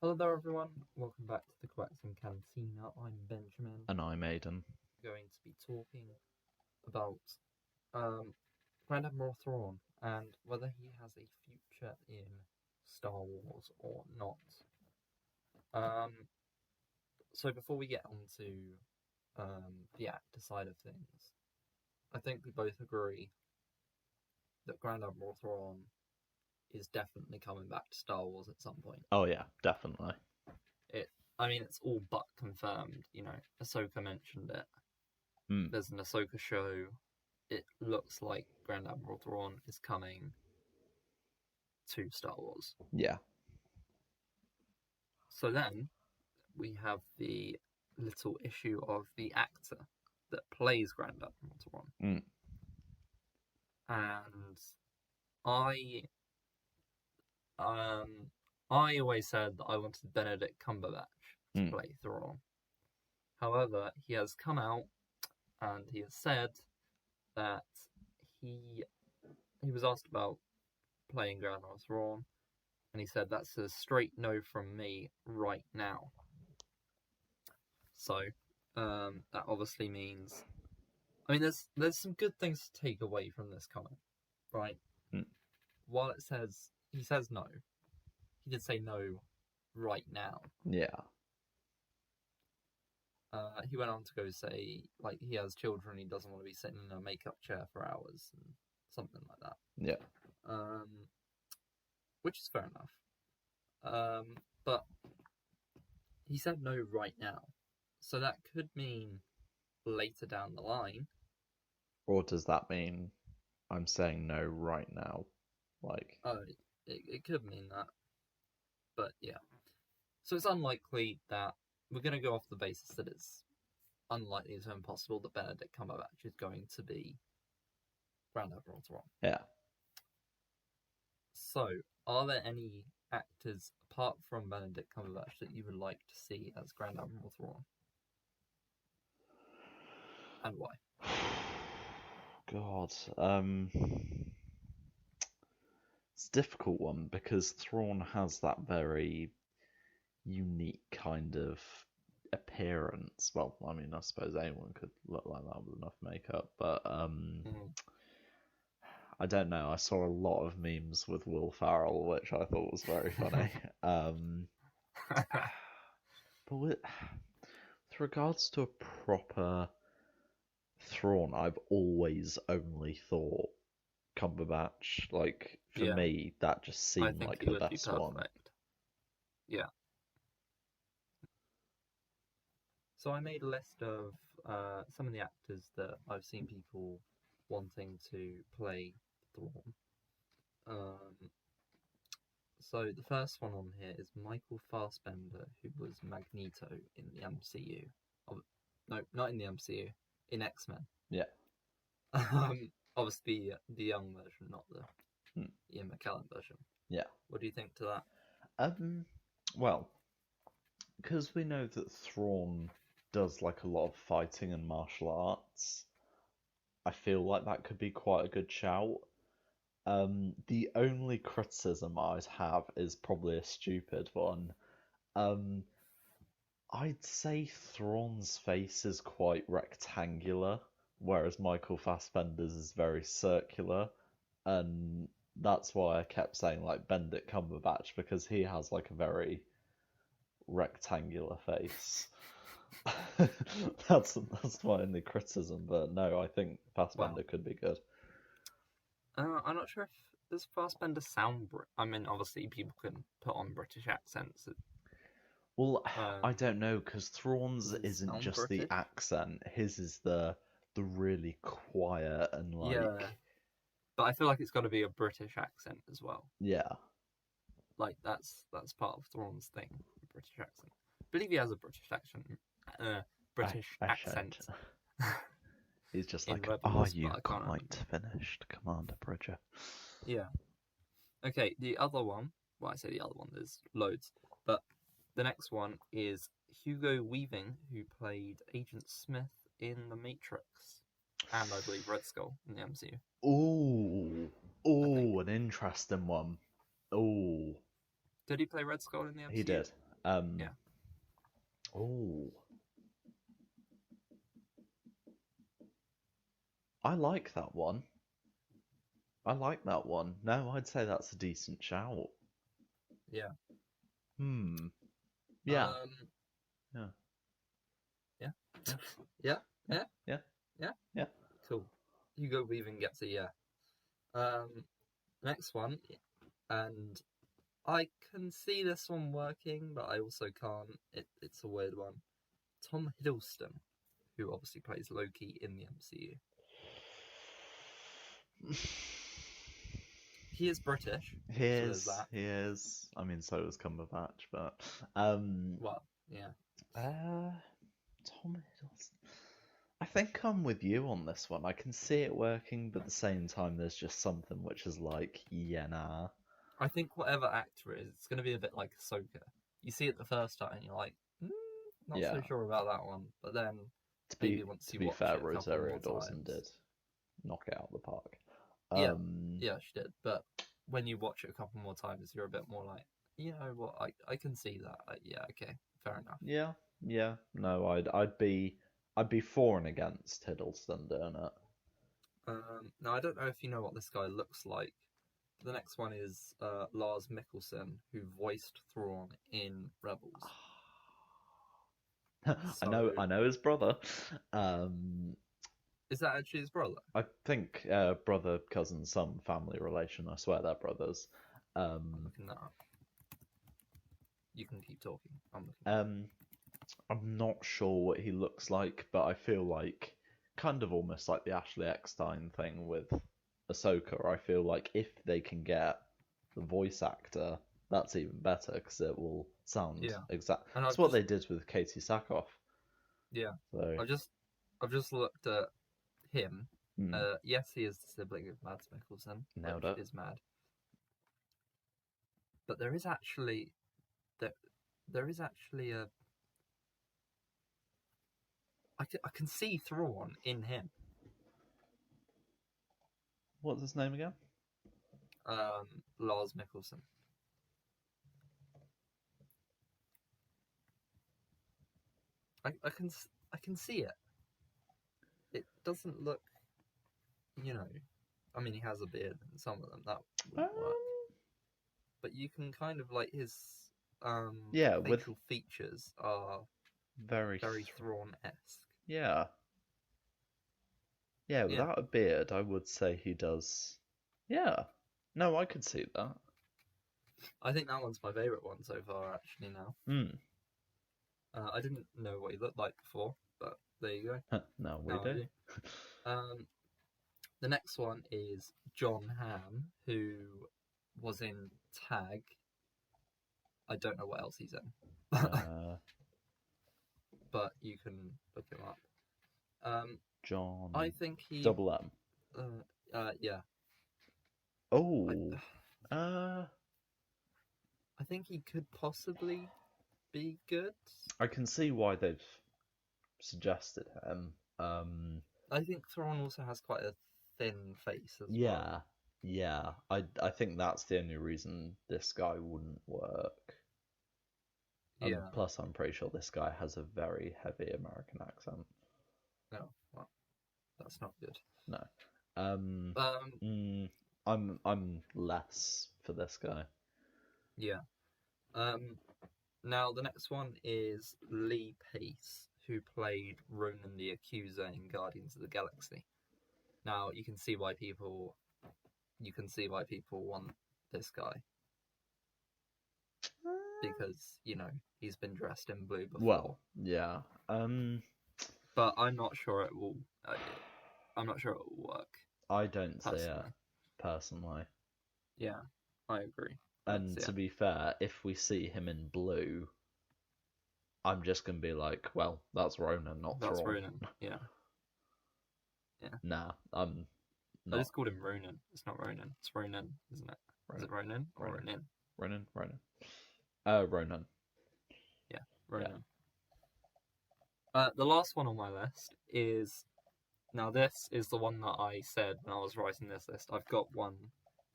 Hello there, everyone. Welcome back to the Coaxium Cantina. I'm Benjamin. And I'm Aidan. Going to be talking about Grand Admiral Thrawn and whether he has a future in Star Wars or not. So before we get on to the actor side of things, I think we both agree that Grand Admiral Thrawn is definitely coming back to Star Wars at some point. Oh yeah, definitely. It's all but confirmed. Ahsoka mentioned it. There's an Ahsoka show. It looks like Grand Admiral Thrawn is coming to Star Wars. Yeah. So then we have the little issue of the actor that plays Grand Admiral Thrawn. And I always said that I wanted Benedict Cumberbatch to play Thrawn. However, he has come out and he has said that he was asked about playing Grand Admiral Thrawn, and he said that's a straight no from me right now. So that obviously means, there's some good things to take away from this comment, right? While he says no, he did say no right now. Yeah. He went on to go say, like, he has children, he doesn't want to be sitting in a makeup chair for hours, and something like that. Yeah. Which is fair enough. But he said no right now. So that could mean later down the line. Or does that mean I'm saying no right now? It could mean that. But yeah. So it's unlikely that we're going to go off the basis that it's unlikely as impossible that Benedict Cumberbatch is going to be Grand Admiral Thrawn. Yeah. So, are there any actors apart from Benedict Cumberbatch that you would like to see as Grand Admiral Thrawn? And why? God. It's a difficult one because Thrawn has that very unique kind of appearance. Well, I suppose anyone could look like that with enough makeup, but I don't know. I saw a lot of memes with Will Ferrell, which I thought was very funny. But with regards to a proper Thrawn, I've always only thought Cumberbatch. Like, for me, that just seemed like the best one. Yeah. So I made a list of some of the actors that I've seen people wanting to play Thrawn. So the first one on here is Michael Fassbender, who was Magneto in the MCU. No, not in the MCU. In X-Men. Yeah. Obviously the young version, not the Ian McKellen version. Yeah. What do you think to that? Well, because we know that Thrawn does like a lot of fighting and martial arts, I feel like that could be quite a good shout. The only criticism I'd have is probably a stupid one. I'd say Thrawn's face is quite rectangular, whereas Michael Fassbender's is very circular, and that's why I kept saying like Benedict Cumberbatch, because he has like a very rectangular face. That's my only criticism, but no, I think Fassbender could be good. I'm not sure if does Fassbender sound. Obviously people can put on British accents. Well, I don't know, because Thrawn's isn't just British? the accent. His is the really quiet and like. Yeah, but I feel like it's got to be a British accent as well. Yeah. Like that's part of Thrawn's thing, British accent. I believe he has a British accent. Accent. He's just like, are you quite finished, Commander Bridger? Yeah. Okay, the other one, well, I say the other one, there's loads, but the next one is Hugo Weaving, who played Agent Smith in The Matrix, and I believe Red Skull in the MCU. Ooh, an interesting one. Ooh. Did he play Red Skull in the MCU? He did. Yeah. Oh. I like that one. No, I'd say that's a decent shout. Yeah. Hmm. Yeah. Yeah. Yeah. Yeah. Yeah. Yeah. Yeah. Yeah. Cool. Hugo Weaving gets a yeah. Next one, and I can see this one working, but I also can't. It's a weird one. Tom Hiddleston, who obviously plays Loki in the MCU. He is British, so there's that. He is. I mean, so is Cumberbatch, but Well, yeah. Tom Hiddleston. I think I'm with you on this one. I can see it working, but at the same time, there's just something which is like, yeah, nah. I think whatever actor it is, it's going to be a bit like Ahsoka. You see it the first time, and you're like, not so sure about that one. But then, maybe once you watch fair, it a couple Rosario more Dawson times, did knock it out of the park. Yeah, she did. But when you watch it a couple more times, you're a bit more like, you know what, I can see that. Yeah, okay, fair enough. Yeah. No, I'd be for and against Hiddleston doing it. Now I don't know if you know what this guy looks like. The next one is Lars Mickelson, who voiced Thrawn in Rebels. I know his brother. Is that actually his brother? I think brother, cousin, some family relation. I swear they're brothers. I'm looking that up. You can keep talking. I'm not sure what he looks like, but I feel like kind of almost like the Ashley Eckstein thing with Ahsoka. I feel like if they can get the voice actor, that's even better because it will sound exact. That's what they did with Katie Sackhoff. Yeah. So I've just looked at him. Yes, he is the sibling of Mads Mikkelsen, which is mad. But there is actually a. I can see Thrawn in him. What's his name again? Lars Mickelson. I can see it. It doesn't look, I mean, he has a beard in some of them, that wouldn't work. But you can kind of like his facial features are very Thrawn-esque. Yeah, without a beard, I would say he does. Yeah, no, I could see that. I think that one's my favourite one so far, actually, now. I didn't know what he looked like before, but there you go. Now we do. The next one is John Hamm, who was in Tag. I don't know what else he's in. But you can look him up. John. I think he. Double M. Yeah. Oh. I think he could possibly be good. I can see why they've suggested him. I think Thrawn also has quite a thin face as well. Yeah. I think that's the only reason this guy wouldn't work. Yeah. Plus, I'm pretty sure this guy has a very heavy American accent. No, well, that's not good. No. I'm less for this guy. Yeah. Now the next one is Lee Pace, who played Ronan the Accuser in Guardians of the Galaxy. Now you can see why people want this guy. Because, he's been dressed in blue before. Well, yeah. But I'm not sure it will work. I don't see it, personally. Yeah, I agree. And to be fair, if we see him in blue, I'm just going to be like, well, that's Ronan, not Thrawn. That's Ronan, yeah. Nah, I'm not. I just called him Ronan. It's not Ronan. It's Ronan, isn't it? Ronan. Is it Ronan or Ronin? Ronan. Ronan. Yeah, Ronan. Yeah. The last one on my list is... Now, this is the one that I said when I was writing this list. I've got one,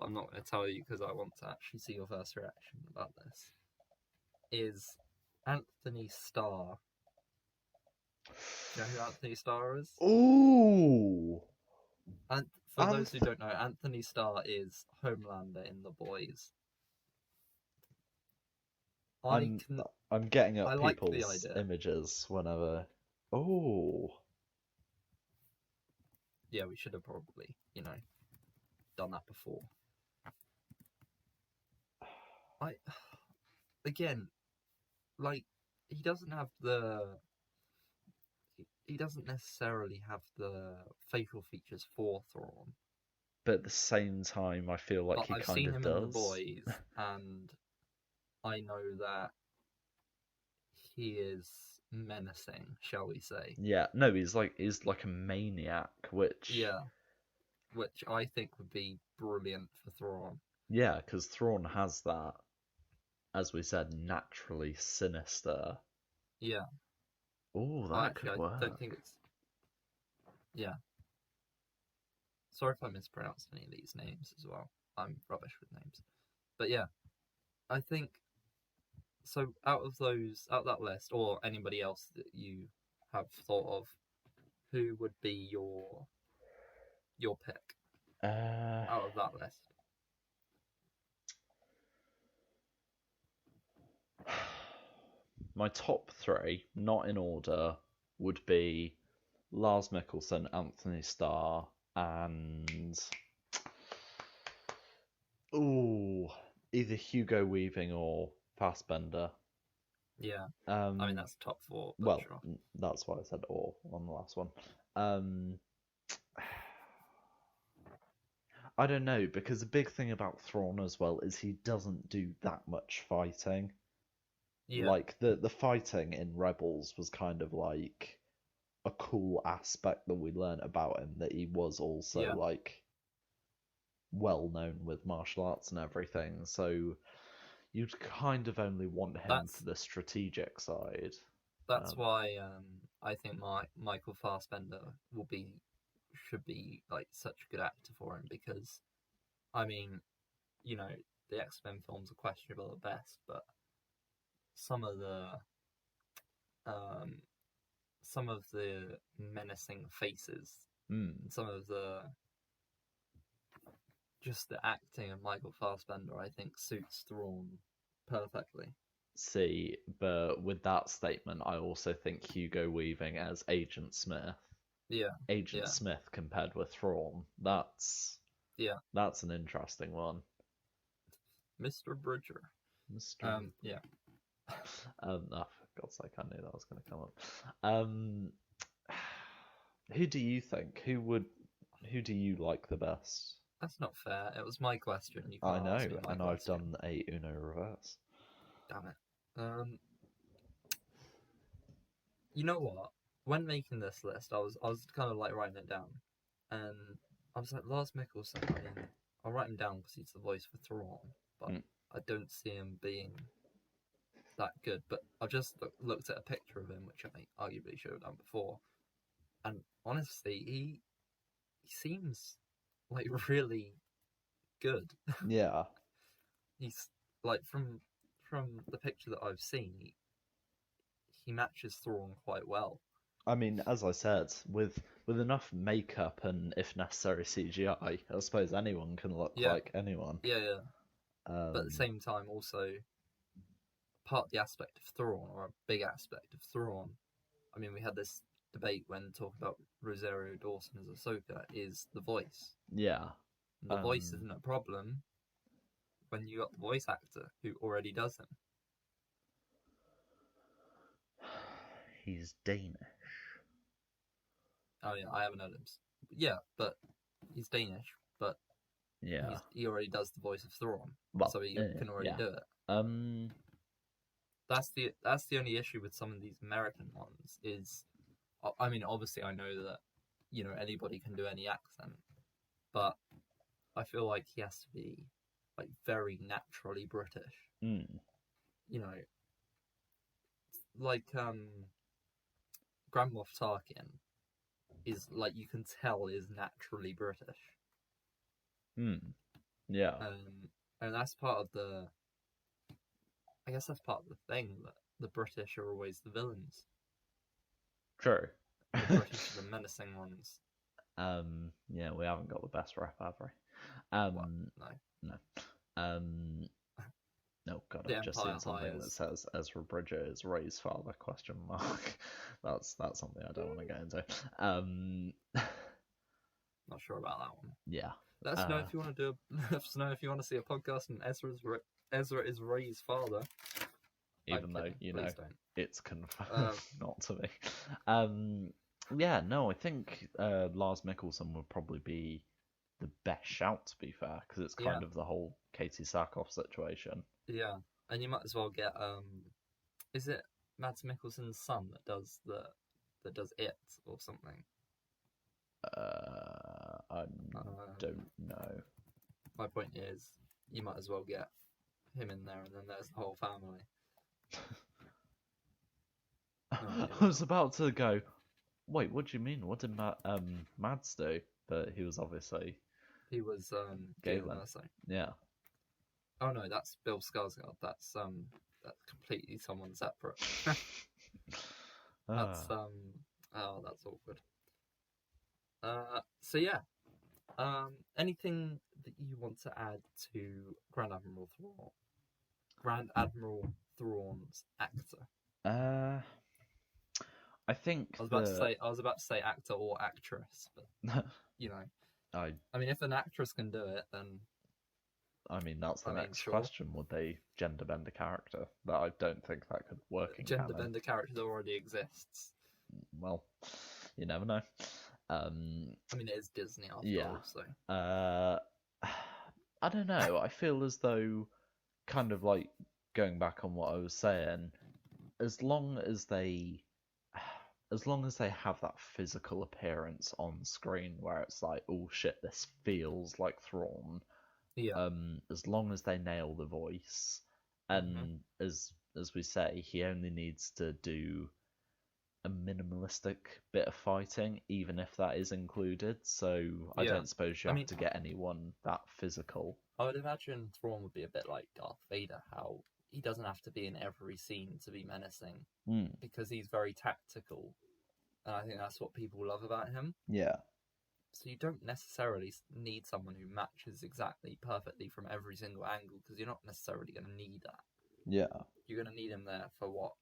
I'm not going to tell you because I want to actually see your first reaction about this, is Anthony Starr. Do you know who Anthony Starr is? Ooh! And for those who don't know, Anthony Starr is Homelander in The Boys. I'm getting up I like the people's idea. images whenever. Oh. Yeah, we should have probably, done that before. Again, like, he doesn't necessarily have the facial features for Thrawn. But at the same time, I feel like he I've kind seen of him does. in The Boys, and I know that he is menacing, shall we say? Yeah, no, he's like a maniac, which I think would be brilliant for Thrawn. Yeah, because Thrawn has that, as we said, naturally sinister. Yeah. Oh, that could work. I don't think it's. Yeah. Sorry if I mispronounced any of these names as well. I'm rubbish with names. But yeah, I think. So out of that list, or anybody else that you have thought of, who would be your pick out of that list? My top three, not in order, would be Lars Mickelson, Anthony Starr, and either Hugo Weaving or Fassbender. Yeah, I mean that's top four. But Well, sure. that's why I said "or" on the last one. I don't know, because the big thing about Thrawn as well is he doesn't do that much fighting. Yeah. Like the fighting in Rebels was kind of like a cool aspect that we learned about him, that he was also like well known with martial arts and everything. So you'd kind of only want him for the strategic side. That's why I think Michael Fassbender should be like such a good actor for him, because I mean, the X-Men films are questionable at best, but some of the menacing faces, some of the acting of Michael Fassbender, I think suits Thrawn perfectly. See, but with that statement, I also think Hugo Weaving as Agent Smith. Yeah. Agent Smith compared with Thrawn. That's an interesting one. Mr. Bridger. Yeah. Oh, for God's sake, I knew that was going to come up. Who do you think? Who do you like the best? That's not fair. It was my question. You I can't know, ask me my and question. I've done a Uno reverse. Damn it. You know what? When making this list, I was kind of like writing it down, and I was like, Lars Mickelson. I mean, I'll write him down because he's the voice for Thrawn, but I don't see him being that good. But I've just looked at a picture of him, which I arguably should have done before, and honestly, he seems like really good. Yeah. He's like from the picture that I've seen, he matches Thrawn quite well. I mean, as I said, with enough makeup and, if necessary, CGI, I suppose anyone can look like anyone. Yeah. But at the same time, also, part of the aspect of Thrawn, or a big aspect of Thrawn, I mean, we had this debate when talking about Rosario Dawson as Ahsoka, is the voice. Yeah. The voice isn't a problem when you got the voice actor who already does him. He's Danish. Oh yeah, I haven't heard him. Yeah, but he's Danish, but he already does the voice of Thrawn, so he can already do it. That's the only issue with some of these American ones is, I mean, obviously I know that anybody can do any accent, but I feel like he has to be like very naturally British. Like Grand Moff Tarkin is like, you can tell is naturally British. Yeah. And that's part of the I guess that's part of the thing, that the British are always the villains. True. The British are the menacing ones. Yeah, we haven't got the best rep, have we? What? No. No, God, The I've just Empire seen something that hires. says Ezra Bridger is Ray's father, question mark. That's something I don't want to get into. Not sure about that one. Yeah. Let us know if you want to do. Let us know if you want to see a podcast and Ezra is Ray's father. Even though don't. It's confirmed not to be. Yeah, no, I think Lars Mickelson would probably be the best shout, to be fair, because it's kind of the whole Katie Sackhoff situation. Yeah, and you might as well get is it Mads Mikkelsen's son that does it or something? I don't know. My point is, you might as well get him in there, and then there's the whole family. I was about to go, wait, what do you mean? What did Mads do? But he was obviously... He was Galen. Yeah. Oh no, that's Bill Skarsgård. That's completely someone separate. That's that's awkward. So yeah. Anything that you want to add to Grand Admiral Thrawn? Grand Admiral Thrawn's actor. I think I was about to say actor or actress, but you know, I mean, if an actress can do it, then I mean that's the next question. Would they gender bend a character? But I don't think that could work. Gender bend a character that already exists. Well, you never know. I mean, it is Disney after all, so. I don't know. I feel as though, kind of like going back on what I was saying, as long as they have that physical appearance on screen where it's like, oh shit, this feels like Thrawn. Yeah. As long as they nail the voice, and as we say, he only needs to do a minimalistic bit of fighting, even if that is included. So I don't suppose you have to get anyone that physical. I would imagine Thrawn would be a bit like Darth Vader, how he doesn't have to be in every scene to be menacing, because he's very tactical, and I think that's what people love about him. Yeah. So you don't necessarily need someone who matches exactly perfectly from every single angle, because you're not necessarily going to need that. Yeah. You're going to need him there for what?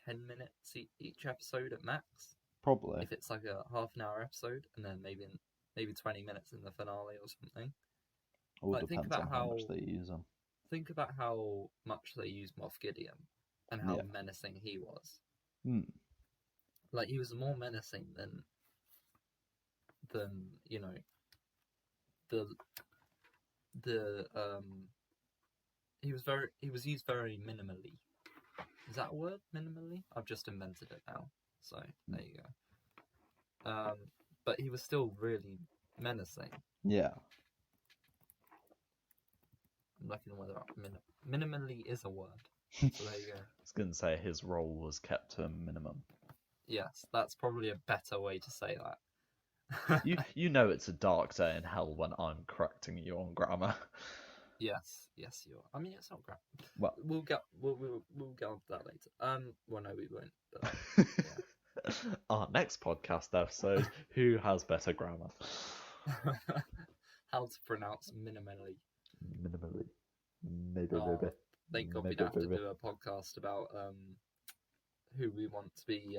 10 minutes each episode at max? Probably. If it's like a half an hour episode, and then maybe 20 minutes in the finale or something. All depends on how much they use them. Think about how much they used Moff Gideon and how menacing he was. Like, he was more menacing than you know, he was used very minimally. Is that a word? Minimally? I've just invented it now. So there you go. But he was still really menacing. Yeah. I'm looking whether minimally is a word. So there you go. I was going to say his role was kept to a minimum. Yes, that's probably a better way to say that. you know it's a dark day in hell when I'm correcting you on grammar. Yes, you are. I mean, it's not grammar. Well, we'll get onto that later. Well, no, we won't. But, yeah. Our next podcast episode: who has better grammar? How to pronounce minimally. Minimally. Maybe. Thank God we don't have to do a podcast about who we want to be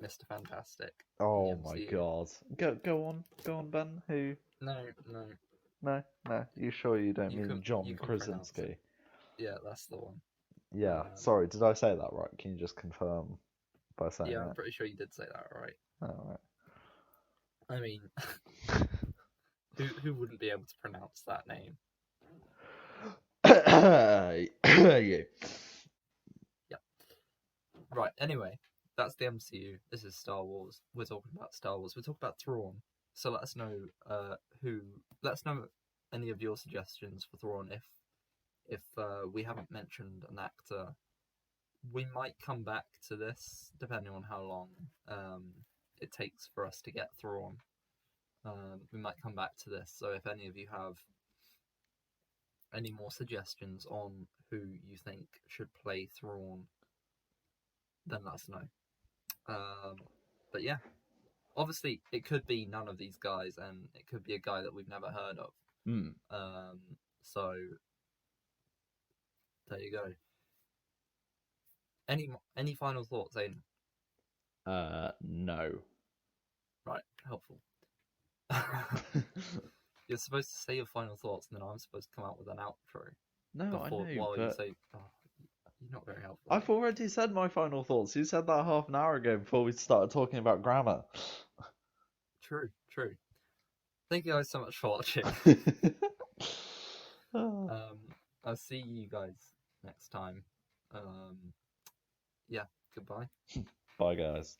Mr. Fantastic. Oh my God! Go on, Ben. Who? No. You sure you don't mean John Krasinski? Yeah, that's the one. Yeah. Sorry, did I say that right? Can you just confirm by saying that? Yeah, I'm pretty sure you did say that right. Oh, right. I mean, who wouldn't be able to pronounce that name? You. Yeah. Right. Anyway, that's the MCU. This is Star Wars. We're talking about Star Wars. We're talking about Thrawn. So let us know Let us know any of your suggestions for Thrawn. If we haven't mentioned an actor, we might come back to this depending on how long it takes for us to get Thrawn. We might come back to this. So if any of you have any more suggestions on who you think should play Thrawn, then let us know. But yeah, obviously it could be none of these guys, and it could be a guy that we've never heard of. So there you go. Any final thoughts, Aiden? No. Right, helpful. You're supposed to say your final thoughts, and then I'm supposed to come out with an outro. No, I know, while but you say, you're not very helpful. I've already said my final thoughts. You said that half an hour ago before we started talking about grammar. True. Thank you guys so much for watching. I'll see you guys next time. Yeah, goodbye. Bye, guys.